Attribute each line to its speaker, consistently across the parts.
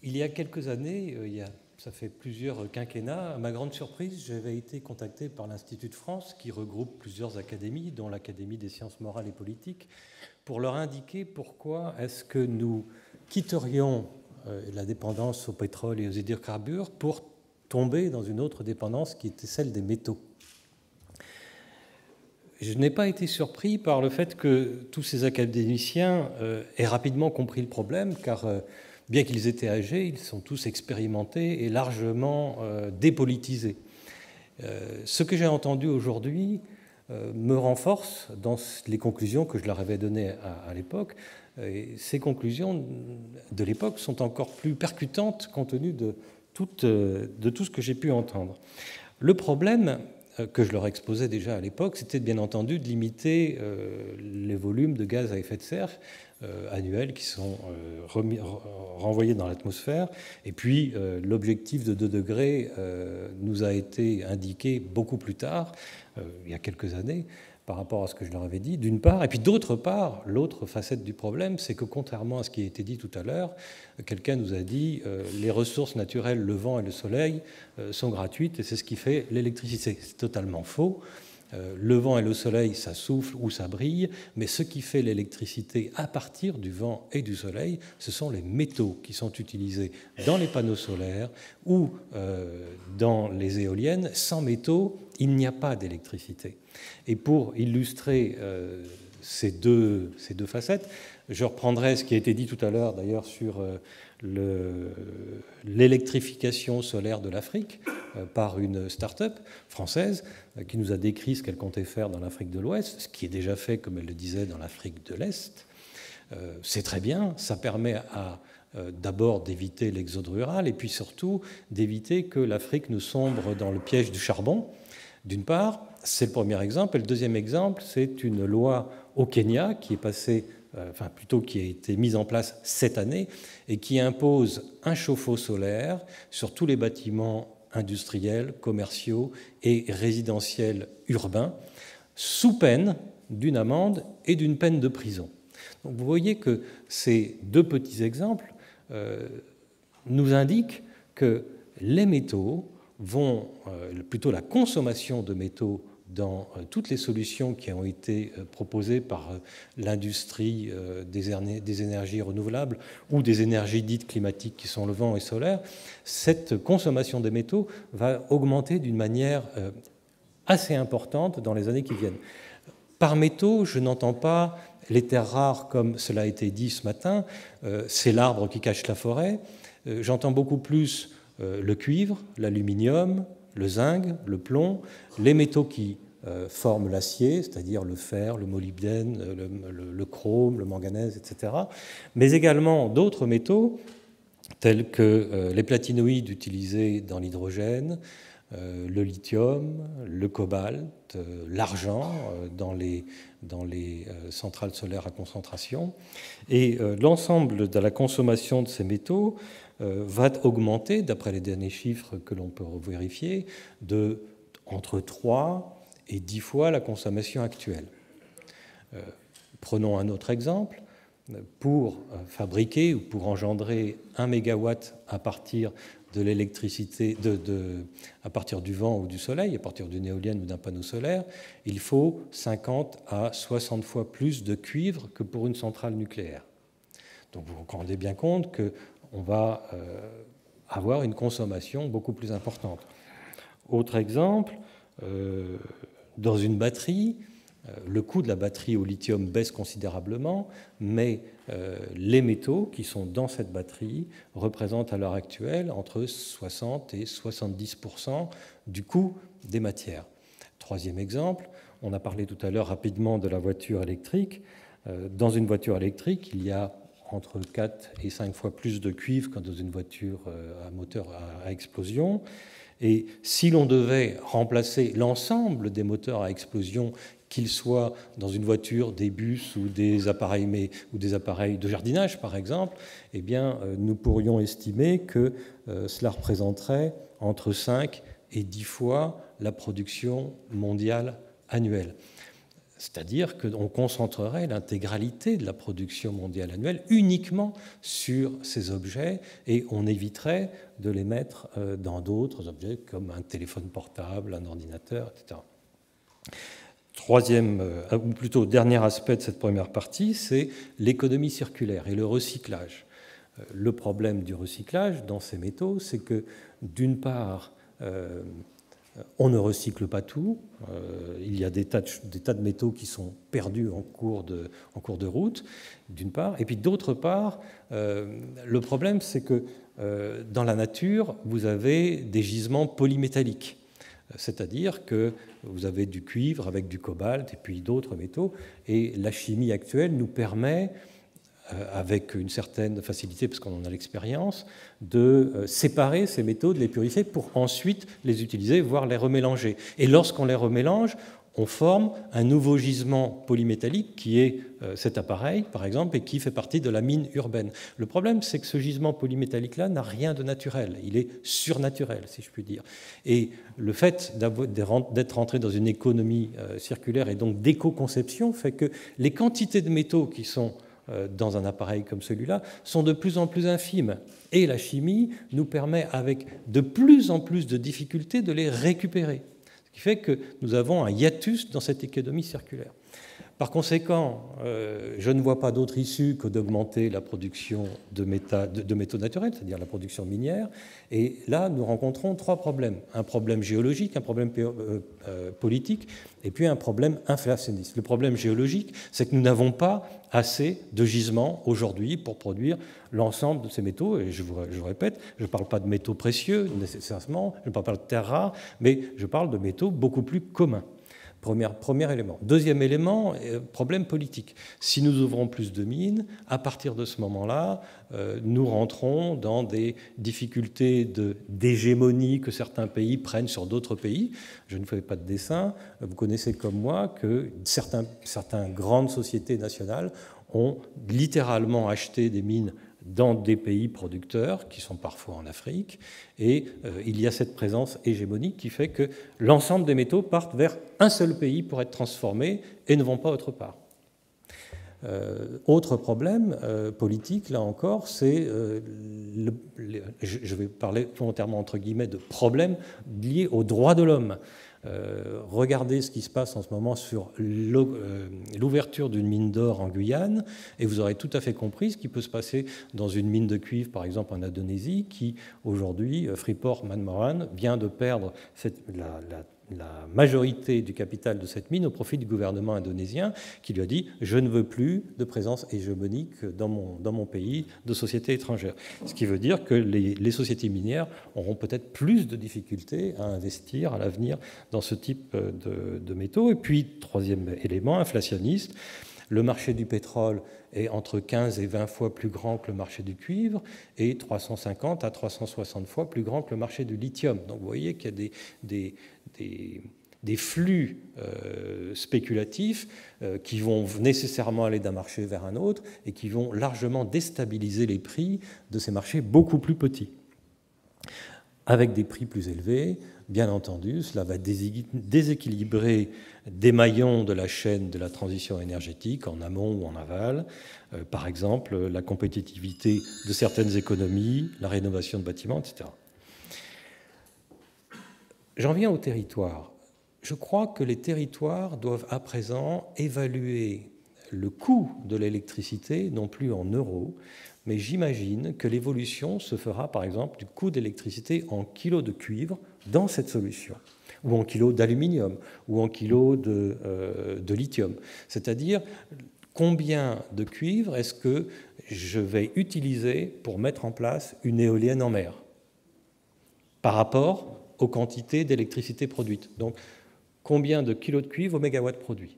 Speaker 1: Il y a quelques années, ça fait plusieurs quinquennats, à ma grande surprise, j'avais été contacté par l'Institut de France, qui regroupe plusieurs académies, dont l'Académie des sciences morales et politiques, pour leur indiquer pourquoi est-ce que nous quitterions la dépendance au pétrole et aux hydrocarbures pour tomber dans une autre dépendance qui était celle des métaux. Je n'ai pas été surpris par le fait que tous ces académiciens aient rapidement compris le problème, car bien qu'ils étaient âgés, ils sont tous expérimentés et largement dépolitisés. Ce que j'ai entendu aujourd'hui me renforce dans les conclusions que je leur avais données à l'époque. Et ces conclusions de l'époque sont encore plus percutantes compte tenu de tout ce que j'ai pu entendre. Le problème que je leur exposais déjà à l'époque, c'était bien entendu de limiter les volumes de gaz à effet de serre annuels qui sont renvoyés dans l'atmosphère. Et puis, l'objectif de 2 degrés nous a été indiqué beaucoup plus tard, il y a quelques années, par rapport à ce que je leur avais dit, d'une part. Et puis, d'autre part, l'autre facette du problème, c'est que contrairement à ce qui a été dit tout à l'heure, quelqu'un nous a dit les ressources naturelles, le vent et le soleil, sont gratuites et c'est ce qui fait l'électricité. C'est totalement faux. Le vent et le soleil, ça souffle ou ça brille, mais ce qui fait l'électricité à partir du vent et du soleil, ce sont les métaux qui sont utilisés dans les panneaux solaires ou dans les éoliennes. Sans métaux, il n'y a pas d'électricité. Et pour illustrer ces deux facettes, je reprendrai ce qui a été dit tout à l'heure d'ailleurs sur l'électrification solaire de l'Afrique par une start-up française qui nous a décrit ce qu'elle comptait faire dans l'Afrique de l'Ouest, ce qui est déjà fait, comme elle le disait, dans l'Afrique de l'Est. C'est très bien, ça permet d'abord d'éviter l'exode rural et puis surtout d'éviter que l'Afrique ne sombre dans le piège du charbon. D'une part, c'est le premier exemple. Et le deuxième exemple, c'est une loi au Kenya qui est passée, qui a été mise en place cette année et qui impose un chauffe-eau solaire sur tous les bâtiments industriels, commerciaux et résidentiels urbains, sous peine d'une amende et d'une peine de prison. Donc vous voyez que ces 2 petits exemples nous indiquent que les métaux vont, plutôt la consommation de métaux dans toutes les solutions qui ont été proposées par l'industrie des énergies renouvelables ou des énergies dites climatiques qui sont le vent et solaire, cette consommation des métaux va augmenter d'une manière assez importante dans les années qui viennent. Par métaux, je n'entends pas les terres rares comme cela a été dit ce matin, c'est l'arbre qui cache la forêt. J'entends beaucoup plus le cuivre, l'aluminium, le zinc, le plomb, les métaux qui forment l'acier, c'est-à-dire le fer, le molybdène, le chrome, le manganèse, etc., mais également d'autres métaux tels que les platinoïdes utilisés dans l'hydrogène, le lithium, le cobalt, l'argent dans les centrales solaires à concentration. Et l'ensemble de la consommation de ces métaux va augmenter, d'après les derniers chiffres que l'on peut vérifier, de entre 3 et 10 fois la consommation actuelle. Prenons un autre exemple. Pour fabriquer ou pour engendrer 1 mégawatt à partir de l'électricité, à partir du vent ou du soleil, à partir d'une éolienne ou d'un panneau solaire, il faut 50 à 60 fois plus de cuivre que pour une centrale nucléaire. Donc vous vous rendez bien compte qu'on va avoir une consommation beaucoup plus importante. Autre exemple, dans une batterie, le coût de la batterie au lithium baisse considérablement, mais les métaux qui sont dans cette batterie représentent à l'heure actuelle entre 60 et 70% du coût des matières. Troisième exemple, on a parlé tout à l'heure rapidement de la voiture électrique. Dans une voiture électrique, il y a entre 4 et 5 fois plus de cuivre que dans une voiture à moteur à explosion. Et si l'on devait remplacer l'ensemble des moteurs à explosion, qu'ils soient dans une voiture, des bus ou des appareils de jardinage, par exemple, eh bien, nous pourrions estimer que cela représenterait entre 5 et 10 fois la production mondiale annuelle. C'est-à-dire qu'on concentrerait l'intégralité de la production mondiale annuelle uniquement sur ces objets et on éviterait de les mettre dans d'autres objets comme un téléphone portable, un ordinateur, etc. Troisième, ou plutôt dernier aspect de cette première partie, c'est l'économie circulaire et le recyclage. Le problème du recyclage dans ces métaux, c'est que d'une part, on ne recycle pas tout. Il y a des tas de métaux qui sont perdus en cours de route, d'une part. Et puis d'autre part, le problème, c'est que dans la nature, vous avez des gisements polymétalliques. C'est-à-dire que vous avez du cuivre avec du cobalt et puis d'autres métaux. Et la chimie actuelle nous permet, avec une certaine facilité, parce qu'on en a l'expérience, de séparer ces métaux, de les purifier pour ensuite les utiliser, voire les remélanger. Et lorsqu'on les remélange, on forme un nouveau gisement polymétallique qui est cet appareil, par exemple, et qui fait partie de la mine urbaine. Le problème, c'est que ce gisement polymétallique-là n'a rien de naturel. Il est surnaturel, si je puis dire. Et le fait d'être rentré dans une économie circulaire et donc d'éco-conception fait que les quantités de métaux qui sont dans un appareil comme celui-là sont de plus en plus infimes. Et la chimie nous permet, avec de plus en plus de difficultés, de les récupérer. Ce qui fait que nous avons un hiatus dans cette économie circulaire. Par conséquent, je ne vois pas d'autre issue que d'augmenter la production de métaux naturels, c'est-à-dire la production minière. Et là, nous rencontrons trois problèmes. Un problème géologique, un problème politique, et puis un problème inflationniste. Le problème géologique, c'est que nous n'avons pas assez de gisements aujourd'hui pour produire l'ensemble de ces métaux. Et je vous répète, je ne parle pas de métaux précieux nécessairement, je ne parle pas de terres rares, mais je parle de métaux beaucoup plus communs. Premier élément. Deuxième élément, problème politique. Si nous ouvrons plus de mines, à partir de ce moment-là, nous rentrons dans des difficultés d'hégémonie que certains pays prennent sur d'autres pays. Je ne fais pas de dessin. Vous connaissez comme moi que certaines grandes sociétés nationales ont littéralement acheté des mines dans des pays producteurs, qui sont parfois en Afrique, et il y a cette présence hégémonique qui fait que l'ensemble des métaux partent vers un seul pays pour être transformés et ne vont pas autre part. Autre problème politique, là encore, c'est, je vais parler volontairement entre guillemets de problèmes liés aux droits de l'homme. Regardez ce qui se passe en ce moment sur l'ouverture d'une mine d'or en Guyane et vous aurez tout à fait compris ce qui peut se passer dans une mine de cuivre, par exemple en Indonésie, qui aujourd'hui, Freeport-McMoRan, vient de perdre la majorité du capital de cette mine au profit du gouvernement indonésien qui lui a dit « je ne veux plus de présence hégémonique dans mon pays de sociétés étrangères ». Ce qui veut dire que les sociétés minières auront peut-être plus de difficultés à investir à l'avenir dans ce type de métaux. Et puis, troisième élément, inflationniste, le marché du pétrole est entre 15 et 20 fois plus grand que le marché du cuivre et 350 à 360 fois plus grand que le marché du lithium. Donc vous voyez qu'il y a des flux spéculatifs qui vont nécessairement aller d'un marché vers un autre et qui vont largement déstabiliser les prix de ces marchés beaucoup plus petits. Avec des prix plus élevés, bien entendu, cela va déséquilibrer des maillons de la chaîne de la transition énergétique en amont ou en aval. Par exemple, la compétitivité de certaines économies, la rénovation de bâtiments, etc. J'en viens aux territoires. Je crois que les territoires doivent à présent évaluer le coût de l'électricité, non plus en euros, mais j'imagine que l'évolution se fera, par exemple, du coût d'électricité en kilos de cuivre dans cette solution, ou en kilos d'aluminium, ou en kilos de lithium. C'est-à-dire, combien de cuivre est-ce que je vais utiliser pour mettre en place une éolienne en mer par rapport aux quantités d'électricité produites. Donc, combien de kilos de cuivre au mégawatt produit?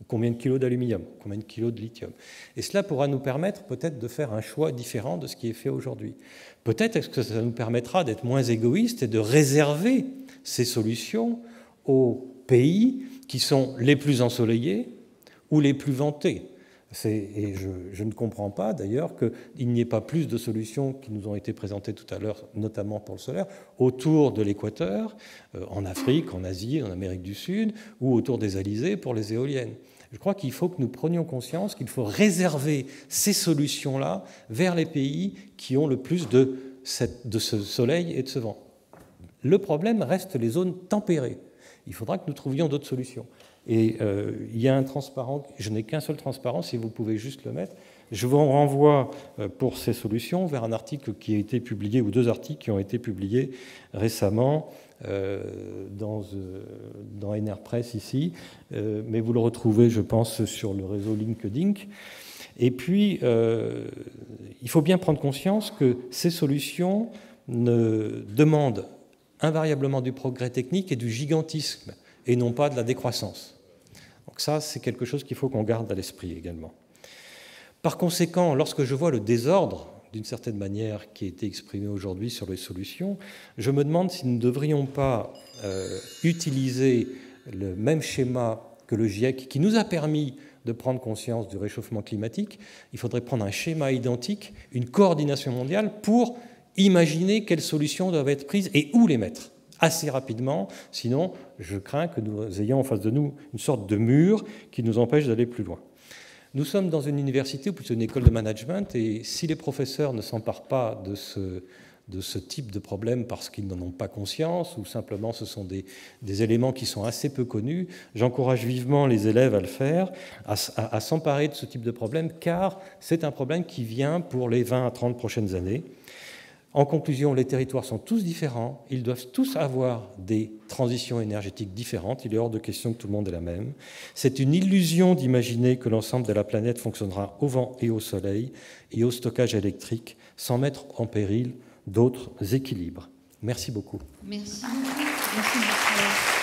Speaker 1: Combien de kilos d'aluminium? Combien de kilos de lithium? Et cela pourra nous permettre peut-être de faire un choix différent de ce qui est fait aujourd'hui. Peut-être est-ce que ça nous permettra d'être moins égoïstes et de réserver ces solutions aux pays qui sont les plus ensoleillés ou les plus vantés. Et je ne comprends pas d'ailleurs qu'il n'y ait pas plus de solutions qui nous ont été présentées tout à l'heure, notamment pour le solaire, autour de l'équateur, en Afrique, en Asie, en Amérique du Sud, ou autour des Alizés pour les éoliennes. Je crois qu'il faut que nous prenions conscience qu'il faut réserver ces solutions-là vers les pays qui ont le plus de ce soleil et de ce vent. Le problème reste les zones tempérées. Il faudra que nous trouvions d'autres solutions. Et il y a un transparent, je n'ai qu'un seul transparent, si vous pouvez juste le mettre. Je vous renvoie pour ces solutions vers un article qui a été publié, ou 2 articles qui ont été publiés récemment dans NR Press ici, mais vous le retrouvez, je pense, sur le réseau LinkedIn. Et puis, il faut bien prendre conscience que ces solutions demandent invariablement du progrès technique et du gigantisme, et non pas de la décroissance. Donc ça, c'est quelque chose qu'il faut qu'on garde à l'esprit également. Par conséquent, lorsque je vois le désordre, d'une certaine manière, qui a été exprimé aujourd'hui sur les solutions, je me demande si nous ne devrions pas utiliser le même schéma que le GIEC, qui nous a permis de prendre conscience du réchauffement climatique. Il faudrait prendre un schéma identique, une coordination mondiale pour imaginer quelles solutions doivent être prises et où les mettre assez rapidement, sinon je crains que nous ayons en face de nous une sorte de mur qui nous empêche d'aller plus loin. Nous sommes dans une université ou plutôt une école de management, et si les professeurs ne s'emparent pas de ce type de problème parce qu'ils n'en ont pas conscience, ou simplement ce sont des éléments qui sont assez peu connus, j'encourage vivement les élèves à le faire, à s'emparer de ce type de problème, car c'est un problème qui vient pour les 20 à 30 prochaines années. En conclusion, les territoires sont tous différents, ils doivent tous avoir des transitions énergétiques différentes, il est hors de question que tout le monde ait la même. C'est une illusion d'imaginer que l'ensemble de la planète fonctionnera au vent et au soleil et au stockage électrique sans mettre en péril d'autres équilibres. Merci beaucoup.
Speaker 2: Merci beaucoup.